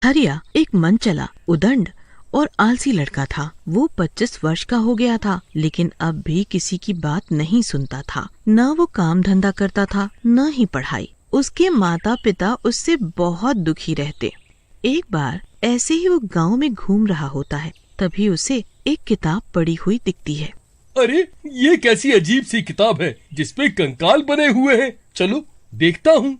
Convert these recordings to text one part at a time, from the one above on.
हरिया एक मनचला, उदंड और आलसी लड़का था। वो 25 वर्ष का हो गया था, लेकिन अब भी किसी की बात नहीं सुनता था। न वो काम धंधा करता था, न ही पढ़ाई। उसके माता पिता उससे बहुत दुखी रहते। एक बार ऐसे ही वो गांव में घूम रहा होता है, तभी उसे एक किताब पड़ी हुई दिखती है। अरे, ये कैसी अजीब सी किताब है जिसपे कंकाल बने हुए हैं। चलो देखता हूँ।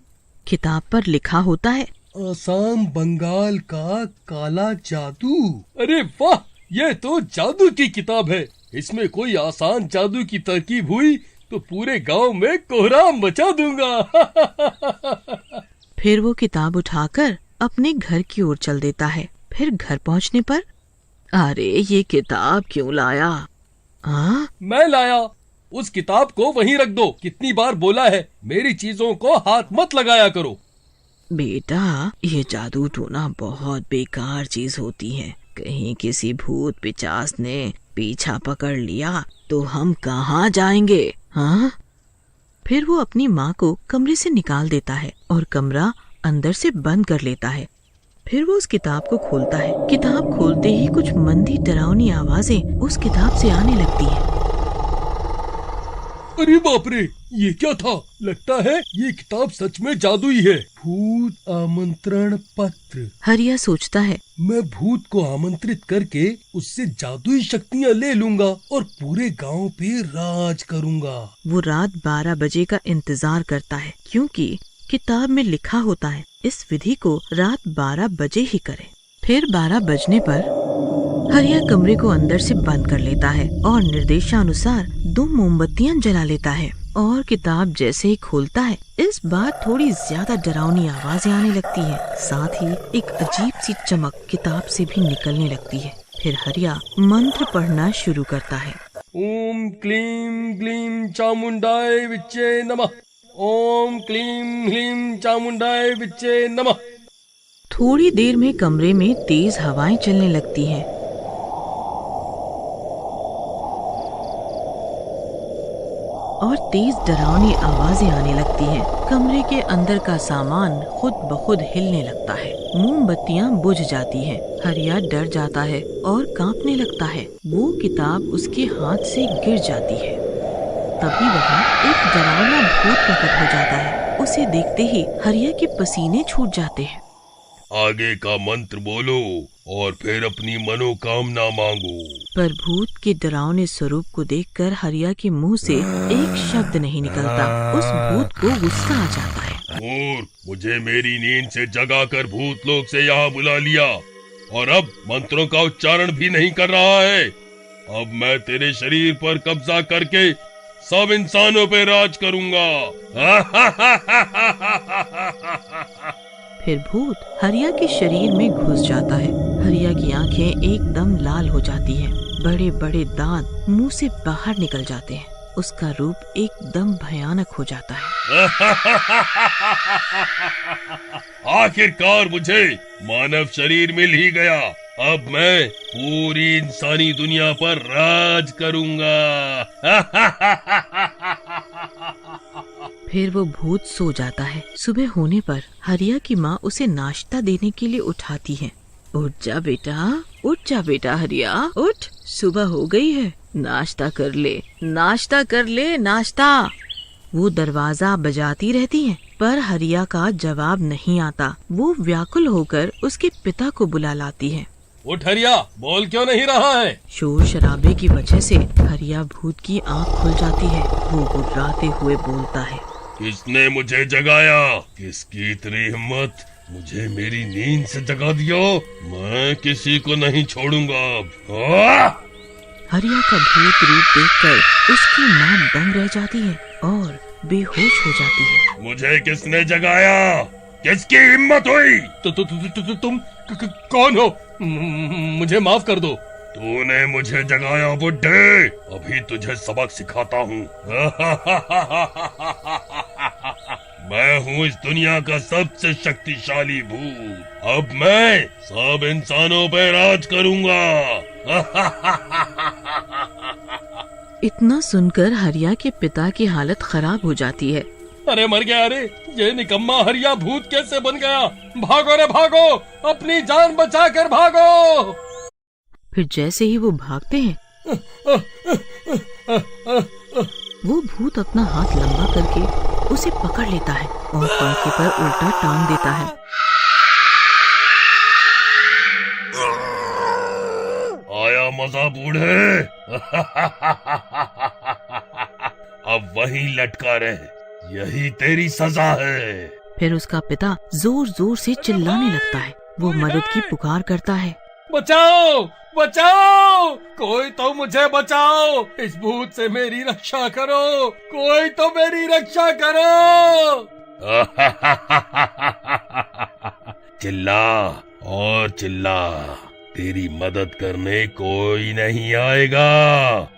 किताब पर लिखा होता है, आसाम बंगाल का काला जादू। अरे वाह, ये तो जादू की किताब है। इसमें कोई आसान जादू की तरकीब हुई तो पूरे गांव में कोहराम मचा दूंगा। फिर वो किताब उठाकर अपने घर की ओर चल देता है। फिर घर पहुंचने पर, अरे ये किताब क्यों लाया? मैं लाया। उस किताब को वहीं रख दो। कितनी बार बोला है, मेरी चीजों को हाथ मत लगाया करो। बेटा, ये जादू टोना बहुत बेकार चीज होती है। कहीं किसी भूत पिचास ने पीछा पकड़ लिया तो हम कहाँ जाएंगे? हाँ? फिर वो अपनी माँ को कमरे से निकाल देता है और कमरा अंदर से बंद कर लेता है। फिर वो उस किताब को खोलता है। किताब खोलते ही कुछ मंदी डरावनी आवाजें उस किताब से आने लगती है। अरे बाप रे, ये क्या था? लगता है ये किताब सच में जादुई है। भूत आमंत्रण पत्र। हरिया सोचता है, मैं भूत को आमंत्रित करके उससे जादुई शक्तियाँ ले लूंगा और पूरे गांव पे राज करूंगा। वो रात 12 बजे का इंतजार करता है, क्योंकि किताब में लिखा होता है इस विधि को रात 12 बजे ही करें। फिर 12 बजने पर हरिया कमरे को अंदर से बंद कर लेता है और निर्देशानुसार 2 मोमबत्तियां जला लेता है। और किताब जैसे ही खोलता है, इस बार थोड़ी ज्यादा डरावनी आवाजें आने लगती है। साथ ही एक अजीब सी चमक किताब से भी निकलने लगती है। फिर हरिया मंत्र पढ़ना शुरू करता है। ओम क्लीम ग्लीम चामुंडाय विच्चे नमः। ओम क्लीम ह्लीम चामुंडाय विच्चे नमः। थोड़ी देर में कमरे में तेज हवाएं चलने लगती हैं। और तेज डरावनी आवाजें आने लगती हैं। कमरे के अंदर का सामान खुद ब खुद हिलने लगता है। मोमबत्तियां बुझ जाती हैं। हरिया डर जाता है और कांपने लगता है। वो किताब उसके हाथ से गिर जाती है। तभी वहाँ एक डरावना भूत प्रकट हो जाता है। उसे देखते ही हरिया के पसीने छूट जाते हैं। आगे का मंत्र बोलो और फिर अपनी मनोकामना मांगो। पर भूत के डरावने स्वरूप को देखकर हरिया के मुंह से एक शब्द नहीं निकलता। उस भूत को गुस्सा आ जाता है। मूर्ख, मुझे मेरी नींद से जगाकर भूत लोग से यहाँ बुला लिया और अब मंत्रों का उच्चारण भी नहीं कर रहा है। अब मैं तेरे शरीर पर कब्जा करके सब इंसानों पे राज करूंगा। फिर भूत हरिया के शरीर में घुस जाता है। हरिया की आंखें एकदम लाल हो जाती हैं। बड़े बड़े दांत मुंह से बाहर निकल जाते हैं। उसका रूप एकदम भयानक हो जाता है। आखिरकार मुझे मानव शरीर मिल ही गया। अब मैं पूरी इंसानी दुनिया पर राज करूंगा। फिर वो भूत सो जाता है। सुबह होने पर हरिया की माँ उसे नाश्ता देने के लिए उठाती है। उठ जा बेटा हरिया, उठ, सुबह हो गई है, नाश्ता कर ले, नाश्ता। वो दरवाजा बजाती रहती है, पर हरिया का जवाब नहीं आता। वो व्याकुल होकर उसके पिता को बुला लाती है। उठ हरिया, बोल क्यों नहीं रहा है? शोर शराबे की वजह से हरिया भूत की आँख खुल जाती है। वो गुर्राते हुए बोलता है, किसने मुझे जगाया? किसकी इतनी हिम्मत? मुझे मेरी नींद से जगा दिया। मैं किसी को नहीं छोड़ूंगा। हरिया का भूत रूप देखकर उसकी माँ दंग रह जाती है और बेहोश हो जाती है। मुझे किसने जगाया? किसकी हिम्मत हुई? तुम कौन हो? मुझे माफ कर दो। तूने मुझे जगाया बुड्ढे। अभी तुझे सबक सिखाता हूँ। मैं हूँ इस दुनिया का सबसे शक्तिशाली भूत। अब मैं सब इंसानों पे राज करूँगा। इतना सुनकर हरिया के पिता की हालत खराब हो जाती है। अरे मर गया, अरे ये निकम्मा हरिया भूत कैसे बन गया? भागो रे भागो, अपनी जान बचा कर भागो। फिर जैसे ही वो भागते हैं वो भूत अपना हाथ लंबा करके उसे पकड़ लेता है और पंखे पर उल्टा टांग देता है। आया मजा बूढ़े। अब वहीं लटका रहे, यही तेरी सजा है। फिर उसका पिता जोर जोर से चिल्लाने लगता है। वो मदद की पुकार करता है। बचाओ बचाओ, कोई तो मुझे बचाओ, इस भूत से मेरी रक्षा करो, कोई तो मेरी रक्षा करो। चिल्ला और चिल्ला, तेरी मदद करने कोई नहीं आएगा,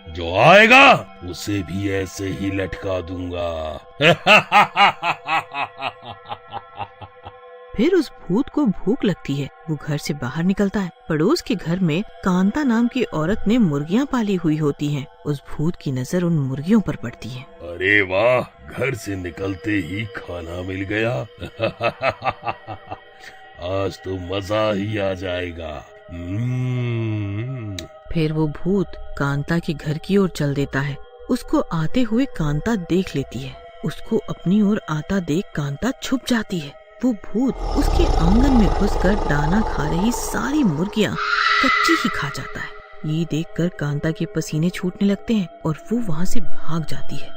जो आएगा उसे भी ऐसे ही लटका दूंगा। फिर उस भूत को भूख लगती है। वो घर से बाहर निकलता है। पड़ोस के घर में कांता नाम की औरत ने मुर्गियां पाली हुई होती हैं। उस भूत की नजर उन मुर्गियों पर पड़ती है। अरे वाह, घर से निकलते ही खाना मिल गया। आज तो मजा ही आ जाएगा। फिर वो भूत कांता के घर की ओर चल देता है। उसको आते हुए कांता देख लेती है। उसको अपनी ओर आता देख कांता छुप जाती है। वो भूत उसके आंगन में घुसकर दाना खा रही सारी मुर्गियां कच्ची ही खा जाता है। ये देखकर कांता के पसीने छूटने लगते हैं और वो वहाँ से भाग जाती है।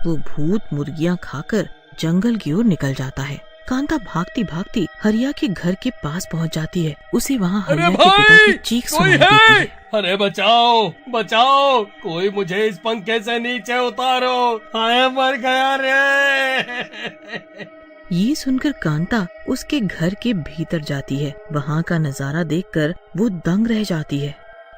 वो भूत मुर्गियां खाकर जंगल की ओर निकल जाता है। कांता भागती भागती हरिया के घर के पास पहुँच जाती है। उसे वहाँ हरिया के पिता की चीख सुनाई देती है। अरे बचाओ बचाओ, कोई मुझे इस पंखे से नीचे उतारो, हाय मर गया रे। ये सुनकर कांता उसके घर के भीतर जाती है। वहाँ का नजारा देखकर वो दंग रह जाती है।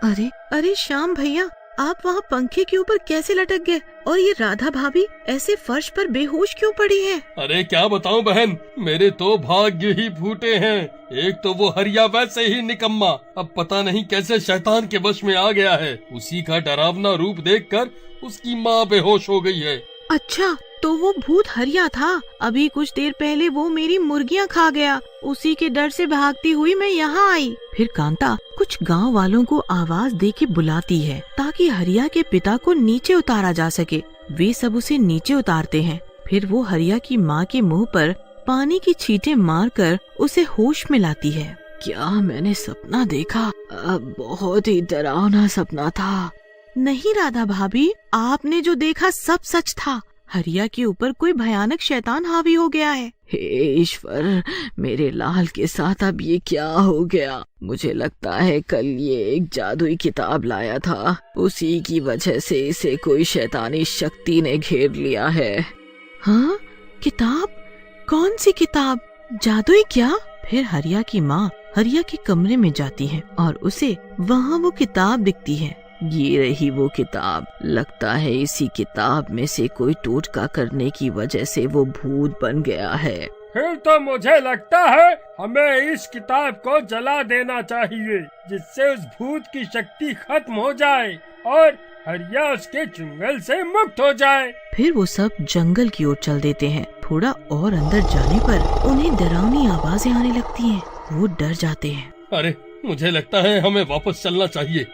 अरे अरे श्याम भैया, आप वहाँ पंखे के ऊपर कैसे लटक गए? और ये राधा भाभी ऐसे फर्श पर बेहोश क्यों पड़ी है? अरे क्या बताऊं बहन, मेरे तो भाग्य ही फूटे हैं। एक तो वो हरिया वैसे ही निकम्मा, अब पता नहीं कैसे शैतान के वश में आ गया है। उसी का डरावना रूप देखकर उसकी माँ बेहोश हो गई है। अच्छा, तो वो भूत हरिया था। अभी कुछ देर पहले वो मेरी मुर्गियां खा गया। उसी के डर से भागती हुई मैं यहाँ आई। फिर कांता कुछ गांव वालों को आवाज दे के बुलाती है ताकि हरिया के पिता को नीचे उतारा जा सके। वे सब उसे नीचे उतारते हैं। फिर वो हरिया की माँ के मुंह पर पानी की छींटे मारकर उसे होश में लाती है। क्या मैंने सपना देखा? बहुत ही डरावना सपना था। नहीं राधा भाभी, आपने जो देखा सब सच था। हरिया के ऊपर कोई भयानक शैतान हावी हो गया है। हे ईश्वर, मेरे लाल के साथ अब ये क्या हो गया? मुझे लगता है कल ये एक जादुई किताब लाया था, उसी की वजह से इसे कोई शैतानी शक्ति ने घेर लिया है। हाँ, किताब? कौन सी किताब? जादुई क्या? फिर हरिया की माँ हरिया के कमरे में जाती है और उसे वहाँ वो किताब दिखती है। ये रही वो किताब। लगता है इसी किताब में से कोई टोटका करने की वजह से वो भूत बन गया है। फिर तो मुझे लगता है हमें इस किताब को जला देना चाहिए, जिससे उस भूत की शक्ति खत्म हो जाए और हरिया उसके चुंगल से मुक्त हो जाए। फिर वो सब जंगल की ओर चल देते हैं। थोड़ा और अंदर जाने पर उन्हें डरावनी आवाजें आने लगती हैं। वो डर जाते हैं। अरे मुझे लगता है हमें वापस चलना चाहिए।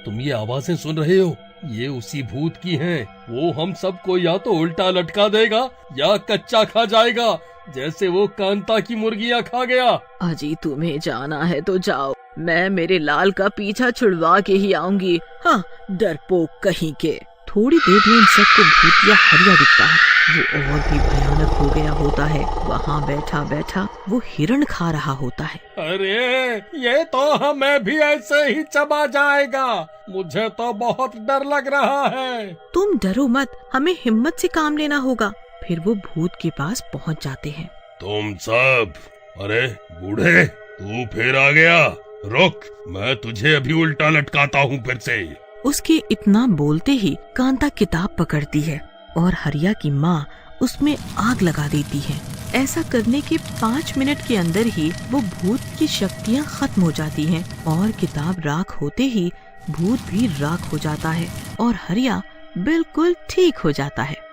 तुम ये आवाजें सुन रहे हो? ये उसी भूत की हैं। वो हम सबको या तो उल्टा लटका देगा या कच्चा खा जाएगा, जैसे वो कांता की मुर्गियां खा गया। अजी तुम्हें जाना है तो जाओ, मैं मेरे लाल का पीछा छुड़वा के ही आऊंगी। हाँ, डरपोक कहीं के। थोड़ी देर में इन सबको भूतिया हरिया दिखता है। वो और भी भयानक हो गया होता है। वहाँ बैठा बैठा वो हिरण खा रहा होता है। अरे ये तो हमें भी ऐसे ही चबा जाएगा। मुझे तो बहुत डर लग रहा है। तुम डरो मत, हमें हिम्मत से काम लेना होगा। फिर वो भूत के पास पहुँच जाते हैं। तुम सब, अरे बूढ़े तू फिर आ गया। रुक, मैं तुझे अभी उल्टा लटकाता हूँ फिर से। उसके इतना बोलते ही कांता किताब पकड़ती है और हरिया की माँ उसमें आग लगा देती है। ऐसा करने के 5 मिनट के अंदर ही वो भूत की शक्तियाँ खत्म हो जाती हैं और किताब राख होते ही भूत भी राख हो जाता है और हरिया बिल्कुल ठीक हो जाता है।